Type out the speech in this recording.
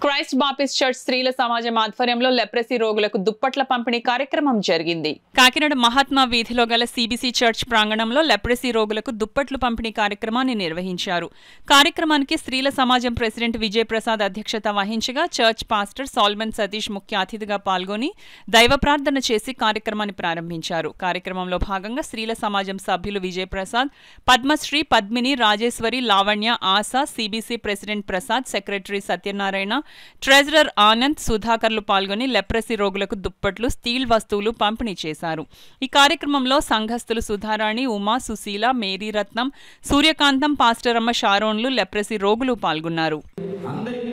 Christ Baptist church స్త్రీల సమాజం ఆధ్వర్యంలో లెప్రసీ రోగులకు దుప్పట్ల పంపిణీ కార్యక్రమం జరిగింది. కాకినాడ మహాత్మా వీధిలో గల సిబిసి చర్చ్ ప్రాంగణంలో లెప్రసీ రోగులకు దుప్పట్లు పంపిణీ కార్యక్రమాన్ని నిర్వహించారు. కార్యక్రమానికి స్త్రీల సమాజం ప్రెసిడెంట్ విజయ్ ప్రసాద్ అధ్యక్షత వహించగా చర్చ్ పాస్టర్ సాల్మన్ సతీష్ ముఖ్య అతిథిగా పాల్గొని దైవ ప్రార్థన చేసి కార్యక్రమాన్ని ప్రారంభించారు. కార్యక్రమంలో భాగంగా స్త్రీల సమాజం సభ్యులు Vijay Prasad, Padmashri, Padmini, Rajeshwari, Lavanya, Asha, CBC president Prasad, secretary Satyanarayana, treasurer Anand, సుధాకర్లు పాల్గొని లెప్రసీ రోగులకు దుప్పట్లు, స్టీల్ వస్తువులు పంపిణీ చేశారు. ఈ కార్యక్రమంలో సంఘస్థులు సుధారాణి, ఉమా, సుశీల, మేరీరత్నం, సూర్యకాంతం, పాస్టరమ్మ షారోన్లు, లెప్రసీ రోగులు పాల్గొన్నారు. అందరికీ